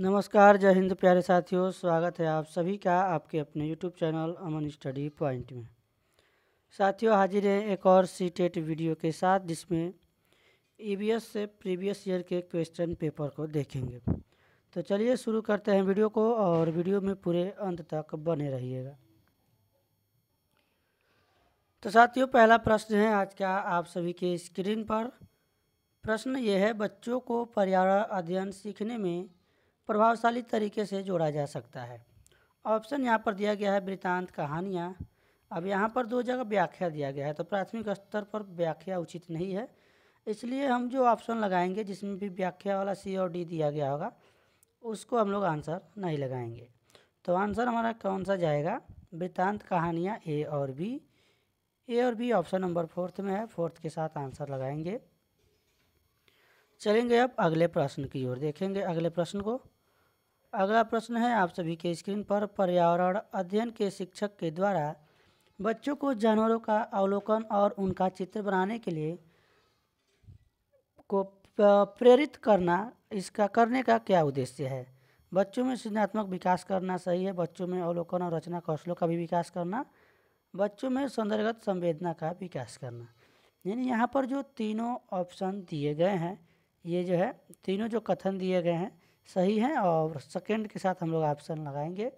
नमस्कार, जय हिंद प्यारे साथियों। स्वागत है आप सभी का आपके अपने यूट्यूब चैनल अमन स्टडी पॉइंट में। साथियों, हाजिर है एक और सीटेट वीडियो के साथ जिसमें ईवीएस से प्रीवियस ईयर के क्वेश्चन पेपर को देखेंगे। तो चलिए शुरू करते हैं वीडियो को और वीडियो में पूरे अंत तक बने रहिएगा। तो साथियों, पहला प्रश्न है आज का आप सभी के स्क्रीन पर। प्रश्न ये है, बच्चों को पर्यावरण अध्ययन सीखने में प्रभावशाली तरीके से जोड़ा जा सकता है। ऑप्शन यहाँ पर दिया गया है वृत्तांत, कहानियाँ। अब यहाँ पर दो जगह व्याख्या दिया गया है, तो प्राथमिक स्तर पर व्याख्या उचित नहीं है, इसलिए हम जो ऑप्शन लगाएंगे जिसमें भी व्याख्या वाला सी और डी दिया गया होगा उसको हम लोग आंसर नहीं लगाएंगे। तो आंसर हमारा कौन सा जाएगा? वृत्तांत, कहानियाँ, ए और बी। ए और बी ऑप्शन नंबर 4 में है, 4 के साथ आंसर लगाएंगे। चलेंगे अब अगले प्रश्न की ओर, देखेंगे अगले प्रश्न को। अगला प्रश्न है आप सभी के स्क्रीन पर, पर्यावरण अध्ययन के शिक्षक के द्वारा बच्चों को जानवरों का अवलोकन और उनका चित्र बनाने के लिए प्रेरित करना, इसका करने का क्या उद्देश्य है? बच्चों में सृजनात्मक विकास करना सही है, बच्चों में अवलोकन और रचना कौशलों का भी विकास करना, बच्चों में सौंदर्यगत संवेदना का विकास करना। यानी यहाँ पर जो तीनों ऑप्शन दिए गए हैं, ये जो है तीनों जो कथन दिए गए हैं सही हैं और सेकंड के साथ हम लोग ऑप्शन लगाएंगे।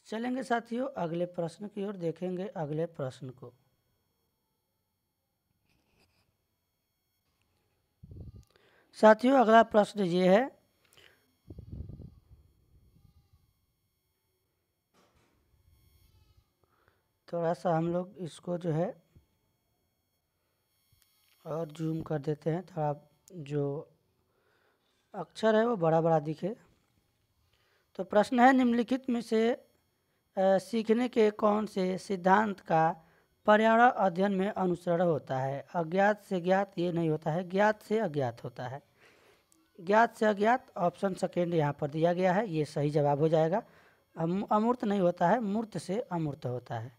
चलेंगे साथियों अगले प्रश्न की ओर, देखेंगे अगले प्रश्न को। साथियों अगला प्रश्न ये है, थोड़ा सा हम लोग इसको जो है और जूम कर देते हैं, थोड़ा जो अक्षर है वो बड़ा बड़ा दिखे। तो प्रश्न है, निम्नलिखित में से सीखने के कौन से सिद्धांत का पर्यावरण अध्ययन में अनुसरण होता है? अज्ञात से ज्ञात ये नहीं होता है, ज्ञात से अज्ञात होता है। ज्ञात से अज्ञात ऑप्शन सेकेंड यहाँ पर दिया गया है, ये सही जवाब हो जाएगा। अमूर्त नहीं होता है, मूर्त से अमूर्त होता है।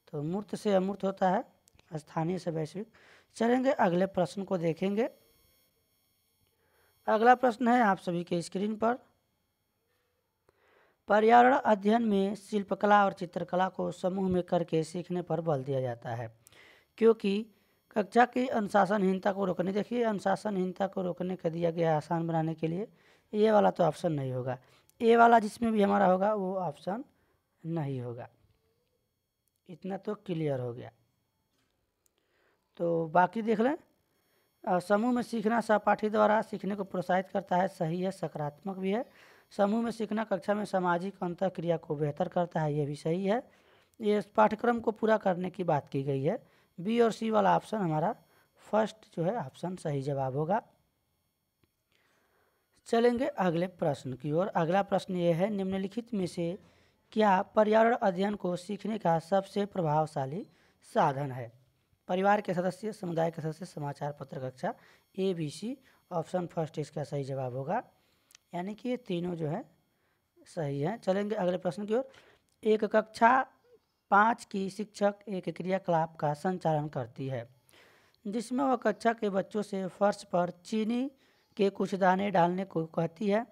तो मूर्त से अमूर्त होता है, स्थानीय से वैश्विक। चलेंगे अगले प्रश्न को देखेंगे। अगला प्रश्न है आप सभी के स्क्रीन पर, पर्यावरण अध्ययन में शिल्पकला और चित्रकला को समूह में करके सीखने पर बल दिया जाता है, क्योंकि कक्षा की अनुशासनहीनता को रोकने, देखिए अनुशासनहीनता को रोकने का दिया गया आसान बनाने के लिए। ये वाला तो ऑप्शन नहीं होगा, ए वाला जिसमें भी हमारा होगा वो ऑप्शन नहीं होगा। इतना तो क्लियर हो गया। तो बाकी देख लें। समूह में सीखना सहपाठी द्वारा सीखने को प्रोत्साहित करता है, सही है, सकारात्मक भी है। समूह में सीखना कक्षा में सामाजिक अंतःक्रिया को बेहतर करता है, ये भी सही है। ये पाठ्यक्रम को पूरा करने की बात की गई है। बी और सी वाला ऑप्शन हमारा फर्स्ट जो है ऑप्शन सही जवाब होगा। चलेंगे अगले प्रश्न की ओर। अगला प्रश्न ये है, निम्नलिखित में से क्या पर्यावरण अध्ययन को सीखने का सबसे प्रभावशाली साधन है? परिवार के सदस्य, समुदाय के सदस्य, समाचार पत्र कक्षा, A B C. Option first इसका सही जवाब होगा, यानी कि ये तीनों जो है सही है। चलेंगे अगले प्रश्न की ओर। एक कक्षा 5 की शिक्षक एक क्रियाकलाप का संचालन करती है जिसमें वह कक्षा के बच्चों से फर्श पर चीनी के कुछ दाने डालने को कहती है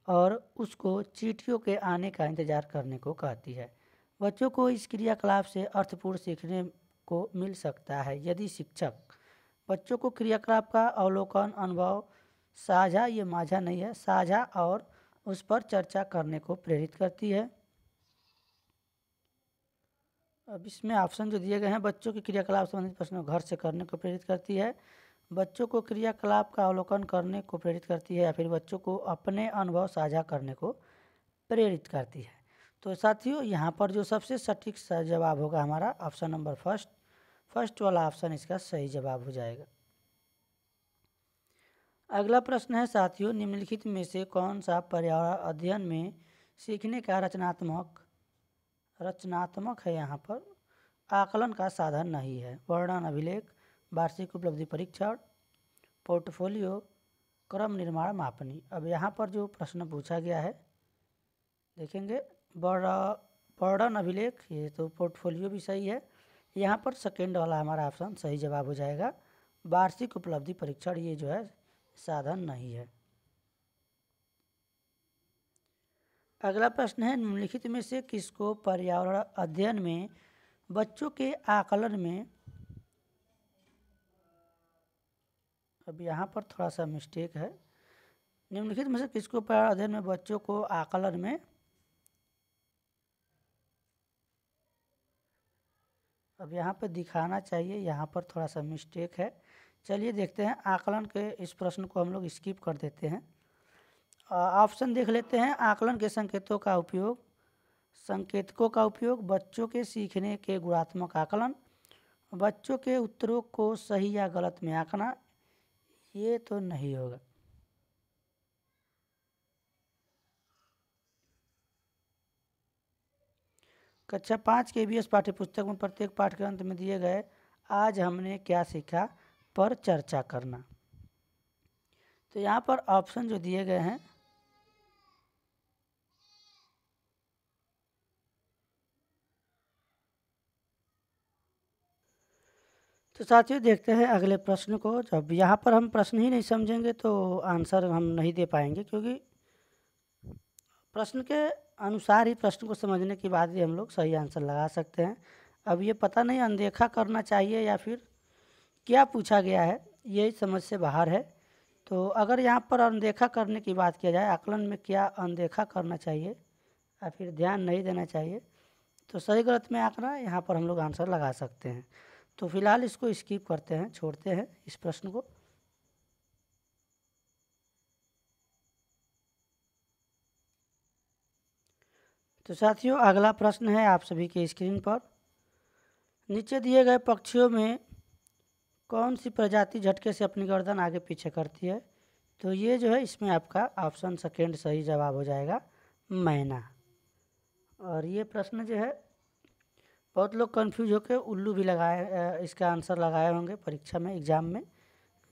और उसको चींटियों के आने का इंतजार करने को कहती है। बच्चों को इस क्रियाकलाप से अर्थपूर्ण सीखने को मिल सकता है यदि शिक्षक बच्चों को क्रियाकलाप का अवलोकन, अनुभव साझा, ये माझा नहीं है, साझा और उस पर चर्चा करने को प्रेरित करती है। अब इसमें ऑप्शन जो दिए गए हैं, बच्चों की क्रियाकलाप संबंधित प्रश्नों घर से करने को प्रेरित करती है, बच्चों को क्रियाकलाप का अवलोकन करने को प्रेरित करती है, या फिर बच्चों को अपने अनुभव साझा करने को प्रेरित करती है। तो साथियों यहाँ पर जो सबसे सटीक जवाब होगा हमारा ऑप्शन नंबर फर्स्ट वाला ऑप्शन इसका सही जवाब हो जाएगा। अगला प्रश्न है साथियों, निम्नलिखित में से कौन सा पर्यावरण अध्ययन में सीखने का रचनात्मक है, यहाँ पर आकलन का साधन नहीं है? वर्णन, अभिलेख, वार्षिक उपलब्धि परीक्षण, पोर्टफोलियो, क्रम निर्माण, मापनी। अब यहाँ पर जो प्रश्न पूछा गया है देखेंगे, वर्णन, अभिलेख, ये तो पोर्टफोलियो भी सही है। यहाँ पर सेकेंड वाला हमारा ऑप्शन सही जवाब हो जाएगा। वार्षिक उपलब्धि परीक्षण ये जो है साधन नहीं है। अगला प्रश्न है, निम्नलिखित में से किसको पर्यावरण अध्ययन में बच्चों के आकलन में, अब यहाँ पर थोड़ा सा मिस्टेक है, निम्नलिखित में से किसको पर्यावरण अध्ययन में बच्चों को आकलन में, अब यहाँ पर दिखाना चाहिए, यहाँ पर थोड़ा सा मिस्टेक है। चलिए देखते हैं, आकलन के इस प्रश्न को हम लोग स्किप कर देते हैं। ऑप्शन देख लेते हैं। आकलन के संकेतों का उपयोग, संकेतकों का उपयोग, बच्चों के सीखने के गुणात्मक आकलन, बच्चों के उत्तरों को सही या गलत में आंकना, ये तो नहीं होगा। कक्षा 5 के EVS पाठ्यपुस्तक में प्रत्येक पाठ के अंत में दिए गए आज हमने क्या सीखा पर चर्चा करना। तो यहाँ पर ऑप्शन जो दिए गए हैं, तो साथियों देखते हैं अगले प्रश्न को। जब यहाँ पर हम प्रश्न ही नहीं समझेंगे तो आंसर हम नहीं दे पाएंगे, क्योंकि प्रश्न के अनुसार ही प्रश्न को समझने के बाद ही हम लोग सही आंसर लगा सकते हैं। अब ये पता नहीं अनदेखा करना चाहिए या फिर क्या पूछा गया है, ये समझ से बाहर है। तो अगर यहाँ पर अनदेखा करने की बात किया जाए, आकलन में क्या अनदेखा करना चाहिए या फिर ध्यान नहीं देना चाहिए, तो सही गलत में आंकना, यहाँ पर हम लोग आंसर लगा सकते हैं। तो फिलहाल इसको स्किप करते हैं, छोड़ते हैं इस प्रश्न को। तो साथियों अगला प्रश्न है आप सभी के स्क्रीन पर। नीचे दिए गए पक्षियों में कौन सी प्रजाति झटके से अपनी गर्दन आगे पीछे करती है? तो ये जो है इसमें आपका ऑप्शन सेकेंड सही जवाब हो जाएगा, मैना। और ये प्रश्न जो है बहुत लोग कंफ्यूज होकर उल्लू भी लगाए, इसका आंसर लगाए होंगे परीक्षा में, एग्जाम में,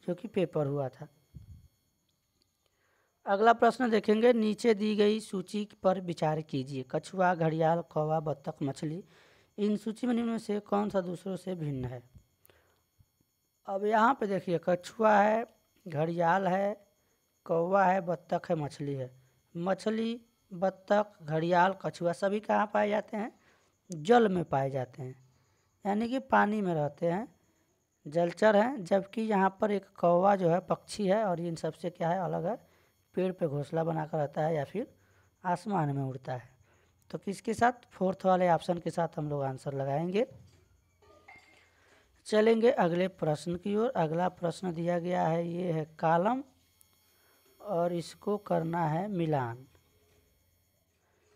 जो कि पेपर हुआ था। अगला प्रश्न देखेंगे, नीचे दी गई सूची पर विचार कीजिए। कछुआ, घड़ियाल, कौवा, बत्तख, मछली, इन सूची में निम्न में से कौन सा दूसरों से भिन्न है? अब यहाँ पे देखिए, कछुआ है, घड़ियाल है, कौवा है, बत्तख है, मछली है। मछली, बत्तख, घड़ियाल, कछुआ सभी कहाँ पाए जाते हैं? जल में पाए जाते हैं, यानी कि पानी में रहते हैं, जलचर हैं। जबकि यहाँ पर एक कौवा जो है पक्षी है, और इन सबसे क्या है, अलग है, पेड़ पे घोंसला बनाकर रहता है या फिर आसमान में उड़ता है। तो किसके साथ? फोर्थ वाले ऑप्शन के साथ हम लोग आंसर लगाएंगे। चलेंगे अगले प्रश्न की ओर। अगला प्रश्न दिया गया है, ये है कॉलम, और इसको करना है मिलान,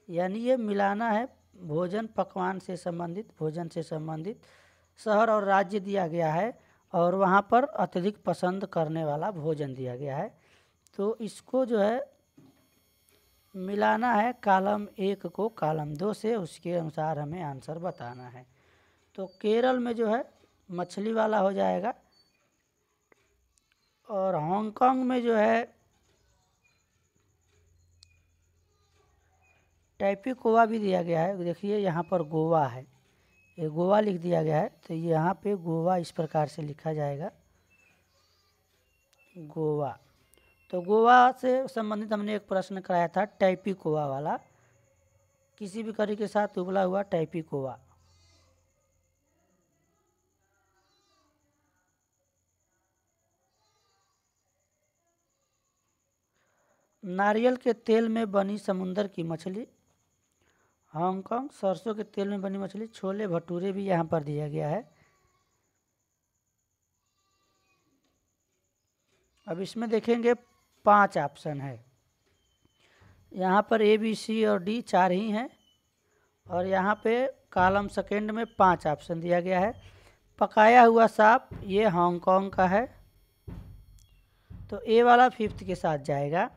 यानी ये मिलाना है भोजन पकवान से संबंधित, भोजन से संबंधित शहर और राज्य दिया गया है, और वहाँ पर अत्यधिक पसंद करने वाला भोजन दिया गया है। तो इसको जो है मिलाना है कॉलम 1 को कॉलम 2 से, उसके अनुसार हमें आंसर बताना है। तो केरल में जो है मछली वाला हो जाएगा, और हांगकांग में जो है टाइपिकोवा भी दिया गया है। देखिए यहाँ पर गोवा है, ये गोवा लिख दिया गया है, तो यहाँ पे गोवा इस प्रकार से लिखा जाएगा, गोवा। तो गोवा से संबंधित हमने एक प्रश्न कराया था, टाइपिकोवा वाला, किसी भी करी के साथ उबला हुआ टाइपिकोवा। नारियल के तेल में बनी समुंदर की मछली, हांगकांग। सरसों के तेल में बनी मछली, छोले भटूरे भी यहाँ पर दिया गया है। अब इसमें देखेंगे 5 ऑप्शन है, यहाँ पर A, B, C और D 4 ही हैं, और यहाँ पे कॉलम सेकेंड में 5 ऑप्शन दिया गया है। पकाया हुआ सांप, ये हांगकांग का है, तो A वाला 5th के साथ जाएगा,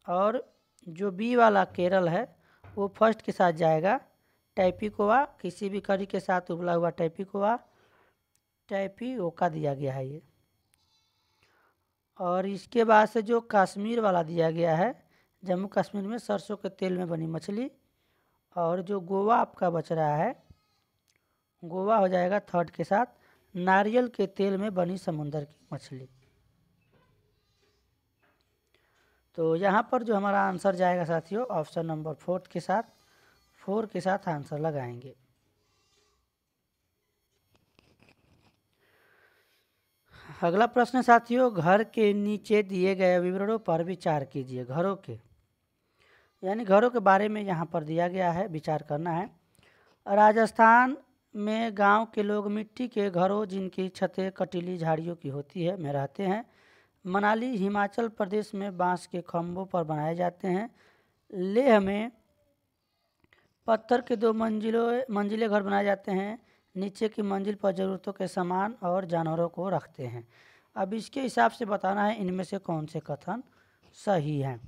और जो B वाला केरल है वो फर्स्ट के साथ जाएगा। टाइपिकोवा, किसी भी करी के साथ उबला हुआ टाइपिकोवा, टाइपिओका दिया गया है ये। और इसके बाद से जो कश्मीर वाला दिया गया है, जम्मू कश्मीर में सरसों के तेल में बनी मछली, और जो गोवा आपका बच रहा है, गोवा हो जाएगा थर्ड के साथ, नारियल के तेल में बनी समुंदर की मछली। तो यहाँ पर जो हमारा आंसर जाएगा साथियों ऑप्शन नंबर 4 के साथ आंसर लगाएंगे। अगला प्रश्न साथियों, घर के नीचे दिए गए विवरणों पर विचार कीजिए। घरों के यानी घरों के बारे में यहाँ पर दिया गया है, विचार करना है। राजस्थान में गांव के लोग मिट्टी के घरों जिनकी छतें कटीली झाड़ियों की होती है में रहते हैं। मनाली हिमाचल प्रदेश में बांस के खंभों पर बनाए जाते हैं। लेह में पत्थर के 2 मंजिले घर बनाए जाते हैं। नीचे की मंजिल पर ज़रूरतों के सामान और जानवरों को रखते हैं। अब इसके हिसाब से बताना है इनमें से कौन से कथन सही हैं।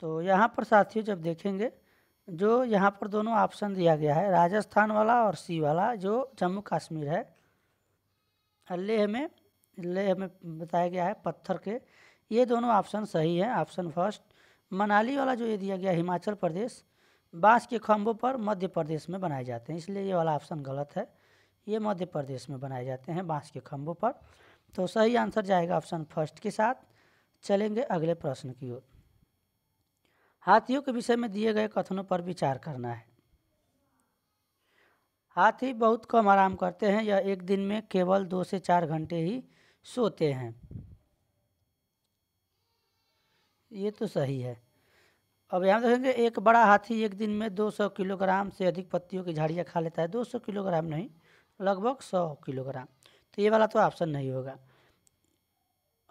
तो यहाँ पर साथियों जब देखेंगे, जो यहाँ पर दोनों ऑप्शन दिया गया है, राजस्थान वाला और सी वाला जो जम्मू कश्मीर है, लेह में बताया गया है पत्थर के, ये दोनों ऑप्शन सही है। ऑप्शन फर्स्ट मनाली वाला जो ये दिया गया हिमाचल प्रदेश, बांस के खंभों पर मध्य प्रदेश में बनाए जाते हैं, इसलिए ये वाला ऑप्शन गलत है। ये मध्य प्रदेश में बनाए जाते हैं बांस के खंभों पर। तो सही आंसर जाएगा ऑप्शन फर्स्ट के साथ। चलेंगे अगले प्रश्न की ओर। हाथियों के विषय में दिए गए कथनों पर विचार करना है। हाथी बहुत कम आराम करते हैं, यह एक दिन में केवल 2 से 4 घंटे ही सोते हैं। ये तो सही है। अब यहाँ देखेंगे, एक बड़ा हाथी एक दिन में 200 किलोग्राम से अधिक पत्तियों की झाड़ियाँ खा लेता है। 200 किलोग्राम नहीं, लगभग 100 किलोग्राम। तो ये वाला तो ऑप्शन नहीं होगा।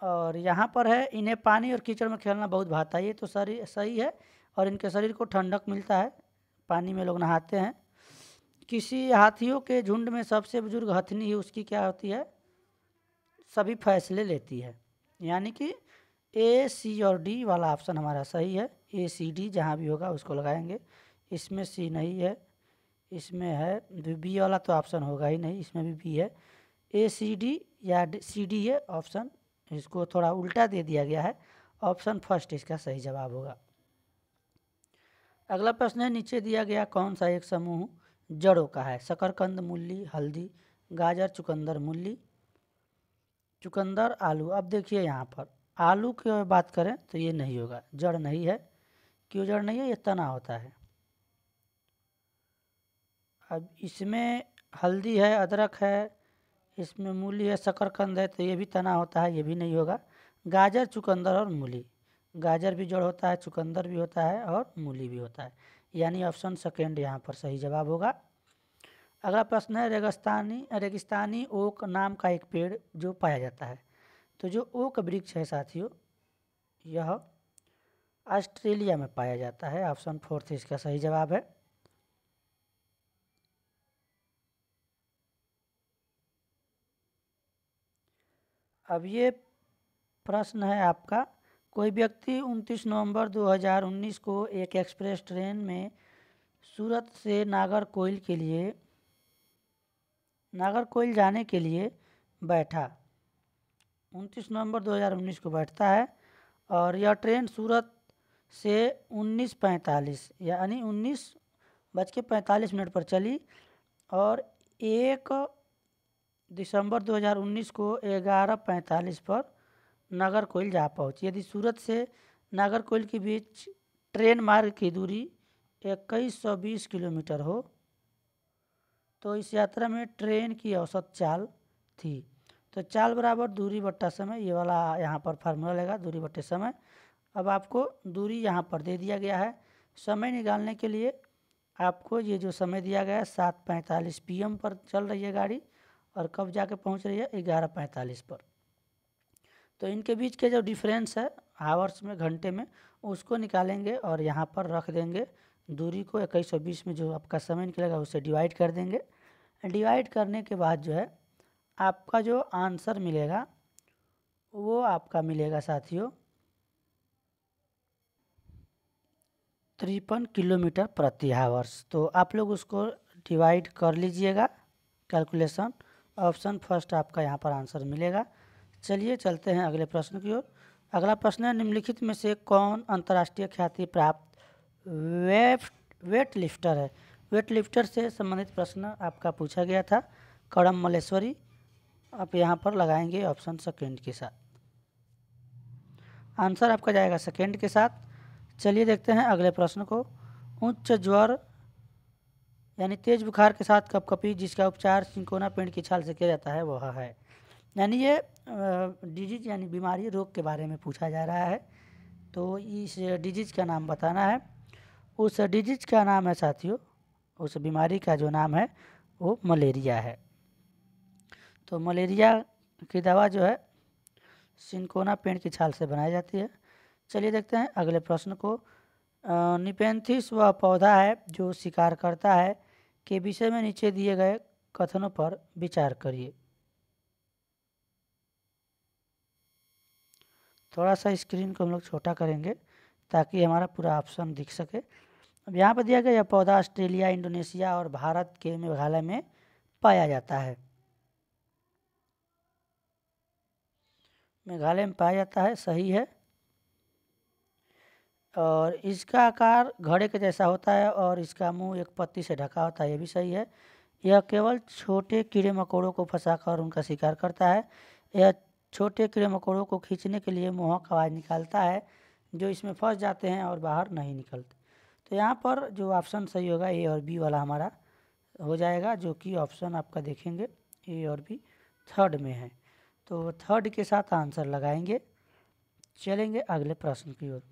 और यहाँ पर है, इन्हें पानी और कीचड़ में खेलना बहुत भाता है। ये तो सही है। और इनके शरीर को ठंडक मिलता है, पानी में लोग नहाते हैं। किसी हाथियों के झुंड में सबसे बुजुर्ग हथनी ही उसकी क्या होती है, सभी फैसले लेती है। यानी कि ए, सी और डी वाला ऑप्शन हमारा सही है। ए, सी, डी जहाँ भी होगा उसको लगाएंगे। इसमें सी नहीं है, इसमें है बी वाला, तो ऑप्शन होगा ही नहीं, इसमें भी बी है। ए, सी, डी या सी, डी है ऑप्शन, इसको थोड़ा उल्टा दे दिया गया है। ऑप्शन फर्स्ट इसका सही जवाब होगा। अगला प्रश्न है, नीचे दिया गया कौन सा एक समूह जड़ों का है। शकरकंद, मूली, हल्दी, गाजर, चुकंदर, मूली, चुकंदर, आलू। अब देखिए यहाँ पर आलू की बात करें तो ये नहीं होगा, जड़ नहीं है। क्यों जड़ नहीं है, ये तना होता है। अब इसमें हल्दी है, अदरक है, इसमें मूली है, शकरकंद है, तो ये भी तना होता है, ये भी नहीं होगा। गाजर, चुकंदर और मूली, गाजर भी जड़ होता है, चुकंदर भी होता है और मूली भी होता है। यानी ऑप्शन सेकेंड यहाँ पर सही जवाब होगा। अगला प्रश्न है, रेगिस्तानी ओक नाम का एक पेड़ जो पाया जाता है। तो जो ओक वृक्ष है साथियों, यह ऑस्ट्रेलिया में पाया जाता है। ऑप्शन फोर्थ इसका सही जवाब है। अब ये प्रश्न है आपका, कोई व्यक्ति 29 नवंबर 2019 को एक एक्सप्रेस ट्रेन में सूरत से नागरकोइल जाने के लिए बैठा। 29 नवंबर 2019 को बैठता है और यह ट्रेन सूरत से 19:45 यानी 19:45 पर चली और 1 दिसंबर 2019 को 11:45 पर नागरकोइल जा पहुंची। यदि सूरत से नागरकोइल के बीच ट्रेन मार्ग की दूरी 2120 किलोमीटर हो तो इस यात्रा में ट्रेन की औसत चाल थी। तो चाल बराबर दूरी बट्टा समय, ये वाला यहाँ पर फार्मूला लगेगा, दूरी बट्टे समय। अब आपको दूरी यहाँ पर दे दिया गया है। समय निकालने के लिए आपको ये जो समय दिया गया है 7:45 PM पर चल रही है गाड़ी और कब जाके पहुँच रही है 11:45 पर। तो इनके बीच के जो डिफरेंस है आवर्स में, घंटे में, उसको निकालेंगे और यहाँ पर रख देंगे दूरी को। 2120 में जो आपका समय निकलेगा उसे डिवाइड कर देंगे। डिवाइड करने के बाद जो है आपका जो आंसर मिलेगा वो आपका मिलेगा साथियों 53 किलोमीटर प्रति आवर्स। तो आप लोग उसको डिवाइड कर लीजिएगा कैलकुलेशन। ऑप्शन फर्स्ट आपका यहाँ पर आंसर मिलेगा। चलिए चलते हैं अगले प्रश्न की ओर। अगला प्रश्न है, निम्नलिखित में से कौन अंतर्राष्ट्रीय ख्याति प्राप्त वेट लिफ्टर है। वेट लिफ्टर से संबंधित प्रश्न आपका पूछा गया था। कड़म मल्लेश्वरी आप यहाँ पर लगाएंगे ऑप्शन सेकेंड के साथ। आंसर आपका जाएगा सेकेंड के साथ। चलिए देखते हैं अगले प्रश्न को। उच्च ज्वर यानी तेज बुखार के साथ कपकपी जिसका उपचार सिंकोना पेड़ की छाल से किया जाता है वह है, यानी ये डिजीज यानी बीमारी रोग के बारे में पूछा जा रहा है। तो इस डिजीज का नाम बताना है। उस डिजीज का नाम है साथियों, उस बीमारी का जो नाम है वो मलेरिया है। तो मलेरिया की दवा जो है सिंकोना पेड़ की छाल से बनाई जाती है। चलिए देखते हैं अगले प्रश्न को। निपेंथिस वह पौधा है जो शिकार करता है के विषय में नीचे दिए गए कथनों पर विचार करिए। थोड़ा सा स्क्रीन को हम लोग छोटा करेंगे ताकि हमारा पूरा ऑप्शन दिख सके। अब यहाँ पर दिया गया यह पौधा ऑस्ट्रेलिया, इंडोनेशिया और भारत के मेघालय में पाया जाता है। मेघालय में पाया जाता है, सही है। और इसका आकार घड़े के जैसा होता है और इसका मुंह एक पत्ती से ढका होता है, ये भी सही है। यह केवल छोटे कीड़े मकोड़ों को फंसाकर उनका शिकार करता है। यह छोटे कीड़े मकोड़ों को खींचने के लिए मोहक आवाज़ निकालता है जो इसमें फंस जाते हैं और बाहर नहीं निकलते। तो यहाँ पर जो ऑप्शन सही होगा ए और बी वाला हमारा हो जाएगा, जो कि ऑप्शन आपका देखेंगे ए और बी थर्ड में है। तो थर्ड के साथ आंसर लगाएंगे। चलेंगे अगले प्रश्न की ओर।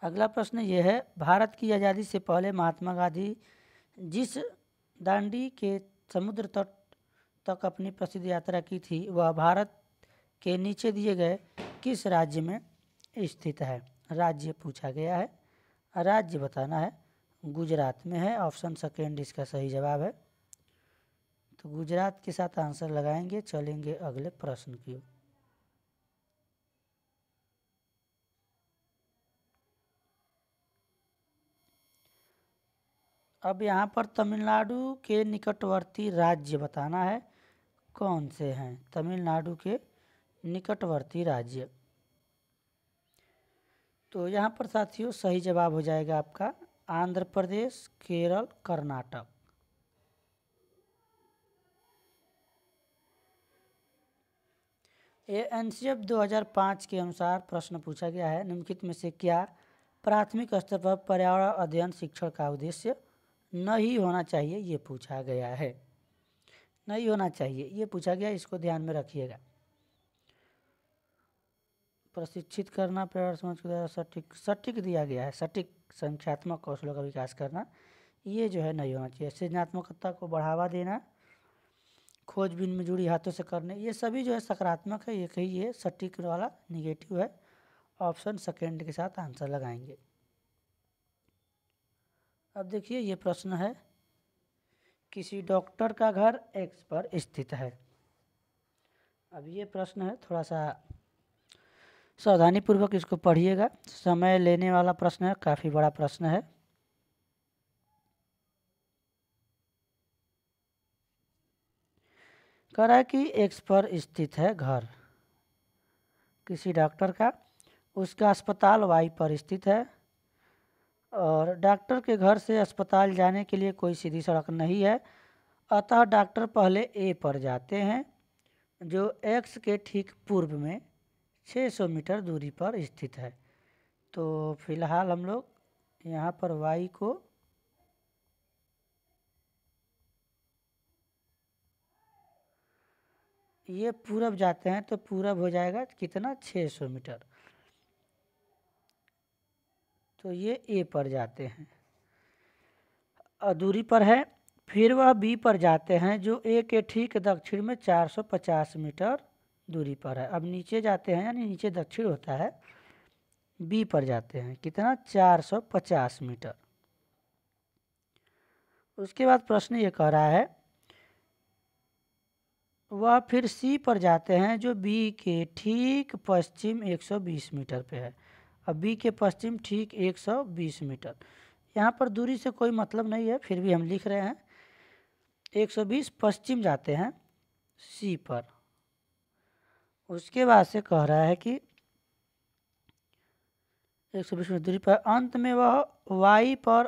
अगला प्रश्न ये है, भारत की आज़ादी से पहले महात्मा गांधी जिस दांडी के समुद्र तट तक अपनी प्रसिद्ध यात्रा की थी वह भारत के नीचे दिए गए किस राज्य में स्थित है? राज्य पूछा गया है, राज्य बताना है। गुजरात में है, ऑप्शन सेकेंड इसका सही जवाब है। तो गुजरात के साथ आंसर लगाएंगे। चलेंगे अगले प्रश्न की ओर। अब यहाँ पर तमिलनाडु के निकटवर्ती राज्य बताना है कौन से हैं। तमिलनाडु के निकटवर्ती राज्य, तो यहाँ पर साथियों सही जवाब हो जाएगा आपका आंध्र प्रदेश, केरल, कर्नाटक। एनसीएफ 2005 के अनुसार प्रश्न पूछा गया है, निम्नलिखित में से क्या प्राथमिक स्तर पर पर्यावरण अध्ययन शिक्षण का उद्देश्य नहीं होना चाहिए? ये पूछा गया है, नहीं होना चाहिए ये पूछा गया, इसको ध्यान में रखिएगा। प्रशिक्षित करना, पर्यावरण समझ के द्वारा सटीक दिया गया है, सटीक संख्यात्मक कौशलों का विकास करना, ये जो है नहीं होना चाहिए। सृजनात्मकता को बढ़ावा देना, खोजबीन में जुड़ी हाथों से करने, ये सभी जो है सकारात्मक है, ये कही ये सटीक वाला निगेटिव है। ऑप्शन सेकेंड के साथ आंसर लगाएंगे। अब देखिए ये प्रश्न है, किसी डॉक्टर का घर एक्स पर स्थित है। अब ये प्रश्न है, थोड़ा सा सावधानी पूर्वक इसको पढ़िएगा, समय लेने वाला प्रश्न है, काफ़ी बड़ा प्रश्न है। कह रहा है कि एक्स पर स्थित है घर किसी डॉक्टर का, उसका अस्पताल वाई पर स्थित है और डॉक्टर के घर से अस्पताल जाने के लिए कोई सीधी सड़क नहीं है, अतः डॉक्टर पहले ए पर जाते हैं जो एक्स के ठीक पूर्व में 600 मीटर दूरी पर स्थित है। तो फिलहाल हम लोग यहाँ पर वाई को ये पूरब जाते हैं तो पूरब हो जाएगा कितना 600 मीटर, तो ये ए पर जाते हैं दूरी पर है। फिर वह बी पर जाते हैं जो ए के ठीक दक्षिण में 450 मीटर दूरी पर है। अब नीचे जाते हैं यानी नीचे दक्षिण होता है, बी पर जाते हैं कितना 450 मीटर। उसके बाद प्रश्न ये कह रहा है वह फिर सी पर जाते हैं जो बी के ठीक पश्चिम 120 मीटर पे है। अब बी के पश्चिम ठीक 120 मीटर, यहाँ पर दूरी से कोई मतलब नहीं है, फिर भी हम लिख रहे हैं 120 पश्चिम जाते हैं सी पर। उसके बाद से कह रहा है कि 120 मीटर दूरी पर अंत में वह वाई पर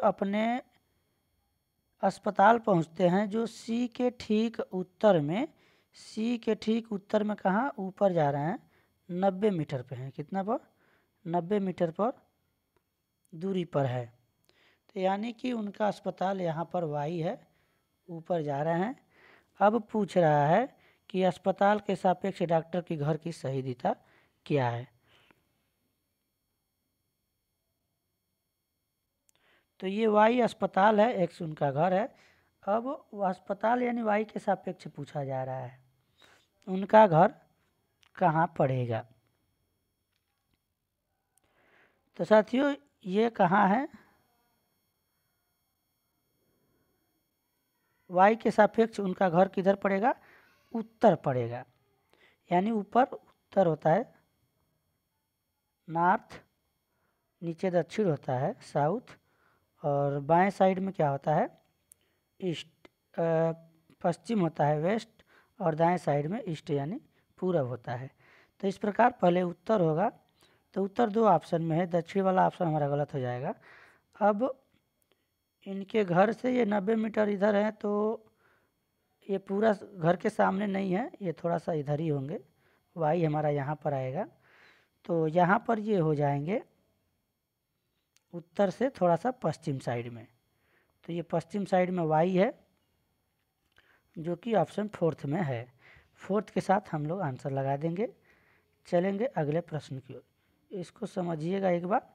अस्पताल पहुंचते हैं जो सी के ठीक उत्तर में, सी के ठीक उत्तर में कहाँ ऊपर जा रहे हैं, 90 मीटर पे हैं। कितना पर? 90 मीटर पर दूरी पर है। तो यानी कि उनका अस्पताल यहाँ पर वाई है, ऊपर जा रहे हैं। अब पूछ रहा है कि अस्पताल के सापेक्ष डॉक्टर की घर की सही दिशा क्या है। तो ये वाई अस्पताल है, एक्स उनका घर है। अब वो अस्पताल यानी वाई के सापेक्ष पूछा जा रहा है, उनका घर कहाँ पड़ेगा। तो साथियों ये कहाँ है, वाई के सापेक्ष उनका घर किधर पड़ेगा, उत्तर पड़ेगा। यानी ऊपर उत्तर होता है नॉर्थ, नीचे दक्षिण होता है साउथ, और बाएं साइड में क्या होता है ईस्ट, पश्चिम होता है वेस्ट, और दाएं साइड में ईस्ट यानी पूरब होता है। तो इस प्रकार पहले उत्तर होगा, तो उत्तर 2 ऑप्शन में है, दक्षिण वाला ऑप्शन हमारा गलत हो जाएगा। अब इनके घर से ये 90 मीटर इधर है, तो ये पूरा घर के सामने नहीं है, ये थोड़ा सा इधर ही होंगे, वाई हमारा यहाँ पर आएगा। तो यहाँ पर ये हो जाएंगे उत्तर से थोड़ा सा पश्चिम साइड में। तो ये पश्चिम साइड में वाई है, जो कि ऑप्शन 4 में है। 4 के साथ हम लोग आंसर लगा देंगे। चलेंगे अगले प्रश्न की ओर, इसको समझिएगा एक बार।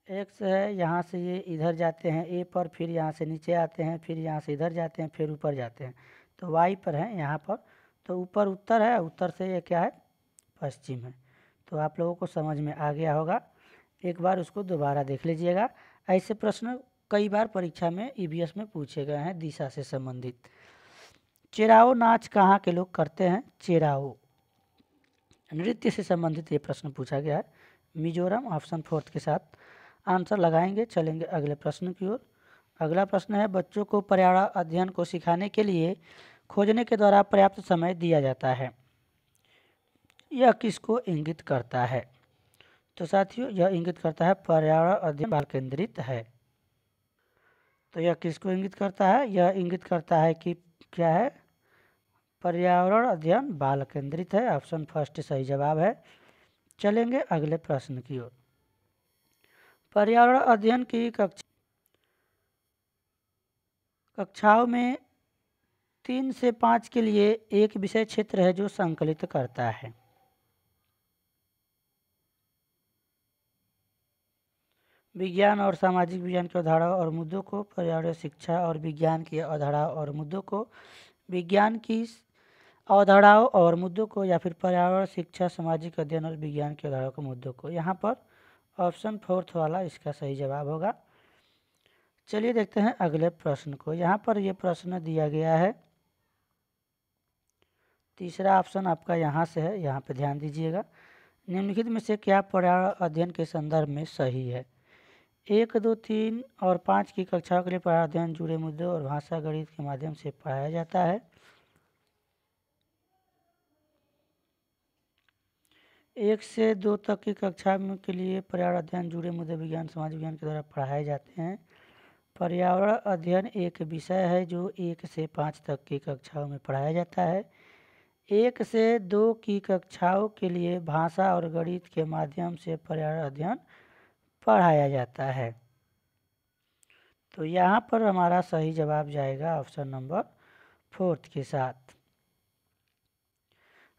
एक्स है, यहाँ से ये इधर जाते हैं ए पर, फिर यहाँ से नीचे आते हैं, फिर यहाँ से इधर जाते हैं, फिर ऊपर जाते हैं। तो वाई पर है यहाँ पर, तो ऊपर उत्तर है, उत्तर से ये क्या है पश्चिम है। तो आप लोगों को समझ में आ गया होगा, एक बार उसको दोबारा देख लीजिएगा। ऐसे प्रश्न कई बार परीक्षा में ईवीएस में पूछे गए हैं दिशा से संबंधित। चेराओ नाच कहाँ के लोग करते हैं, चेराओ नृत्य से संबंधित ये प्रश्न पूछा गया है, मिजोरम, ऑप्शन 4 के साथ आंसर लगाएंगे। चलेंगे अगले प्रश्न की ओर। अगला प्रश्न है, बच्चों को पर्यावरण अध्ययन को सिखाने के लिए खोजने के द्वारा पर्याप्त समय दिया जाता है, यह किसको इंगित करता है। तो साथियों यह इंगित करता है पर्यावरण अध्ययन बाल केंद्रित है। तो यह किसको इंगित करता है, यह इंगित करता है कि क्या है, पर्यावरण अध्ययन बाल केंद्रित है, ऑप्शन 1 सही जवाब है। चलेंगे अगले प्रश्न की ओर। पर्यावरण अध्ययन की कक्षाओं में 3 से 5 के लिए एक विषय क्षेत्र है जो संकलित करता है। विज्ञान और सामाजिक विज्ञान की अवधारणाओं और मुद्दों को, पर्यावरण शिक्षा और विज्ञान की अवधारणाओं और मुद्दों को, विज्ञान की अवधारणाओं और मुद्दों को, या फिर पर्यावरण शिक्षा सामाजिक अध्ययन और विज्ञान की अवधारणाओं के मुद्दों को। यहाँ पर ऑप्शन 4 वाला इसका सही जवाब होगा। चलिए देखते हैं अगले प्रश्न को। यहाँ पर ये प्रश्न दिया गया है, तीसरा ऑप्शन आपका यहाँ से है, यहाँ पे ध्यान दीजिएगा। निम्नलिखित में से क्या पर्यावरण अध्ययन के संदर्भ में सही है। 1, 2, 3 और 5 की कक्षाओं के लिए पर्यावरण अध्ययन जुड़े मुद्दों और भाषा गणित के माध्यम से पढ़ाया जाता है। 1 से 2 तक की कक्षा के लिए पर्यावरण अध्ययन जुड़े मुद्दे विज्ञान समाज विज्ञान के द्वारा पढ़ाए जाते हैं। पर्यावरण अध्ययन एक विषय है जो 1 से 5 तक की कक्षाओं में पढ़ाया जाता है। 1 से 2 की कक्षाओं के लिए भाषा और गणित के माध्यम से पर्यावरण अध्ययन पढ़ाया जाता है। तो यहाँ पर हमारा सही जवाब जाएगा ऑप्शन नंबर 4 के साथ।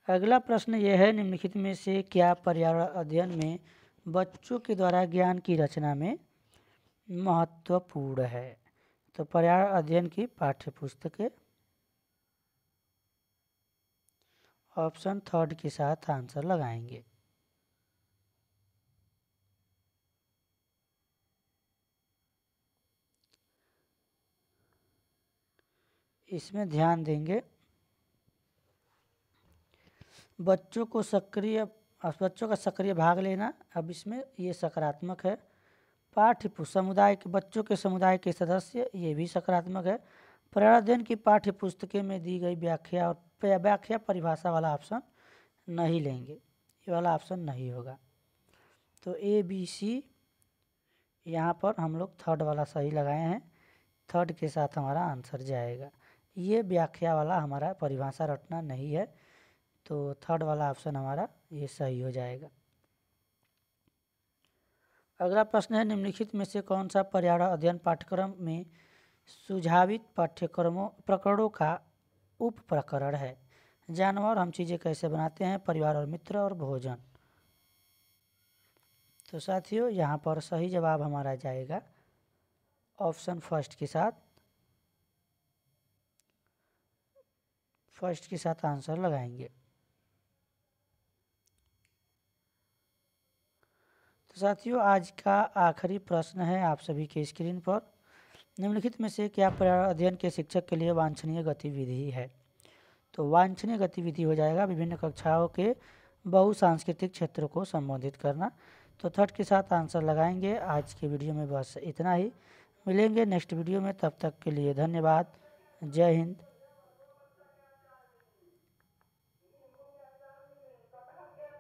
अगला प्रश्न यह है, निम्नलिखित में से क्या पर्यावरण अध्ययन में बच्चों के द्वारा ज्ञान की रचना में महत्वपूर्ण है। तो पर्यावरण अध्ययन की पाठ्य पुस्तकें, ऑप्शन 3 के साथ आंसर लगाएंगे। इसमें ध्यान देंगे, बच्चों का सक्रिय भाग लेना, अब इसमें ये सकारात्मक है। पाठ्य समुदाय के बच्चों के समुदाय के सदस्य, ये भी सकारात्मक है। पर्यावरण अध्ययन की पाठ्य पुस्तकें में दी गई व्याख्या और व्याख्या परिभाषा वाला ऑप्शन नहीं लेंगे, ये वाला ऑप्शन नहीं होगा। तो A, B, C यहाँ पर हम लोग थर्ड वाला सही लगाए हैं, थर्ड के साथ हमारा आंसर जाएगा। ये व्याख्या वाला हमारा परिभाषा रटना नहीं है, तो थर्ड वाला ऑप्शन हमारा ये सही हो जाएगा। अगला प्रश्न है, निम्नलिखित में से कौन सा पर्यावरण अध्ययन पाठ्यक्रम में सुझावित प्रकरणों का उप प्रकरण है? जानवर, हम चीज़ें कैसे बनाते हैं, परिवार और मित्र, और भोजन। तो साथियों यहाँ पर सही जवाब हमारा जाएगा ऑप्शन फर्स्ट के साथ आंसर लगाएंगे। तो साथियों आज का आखिरी प्रश्न है आप सभी के स्क्रीन पर, निम्नलिखित में से क्या पर्यावरण अध्ययन के शिक्षक के लिए वांछनीय गतिविधि है? तो वांछनीय गतिविधि हो जाएगा विभिन्न कक्षाओं के बहुसांस्कृतिक क्षेत्रों को संबोधित करना। तो थर्ड के साथ आंसर लगाएंगे। आज के वीडियो में बस इतना ही, मिलेंगे नेक्स्ट वीडियो में, तब तक के लिए धन्यवाद। जय हिंद,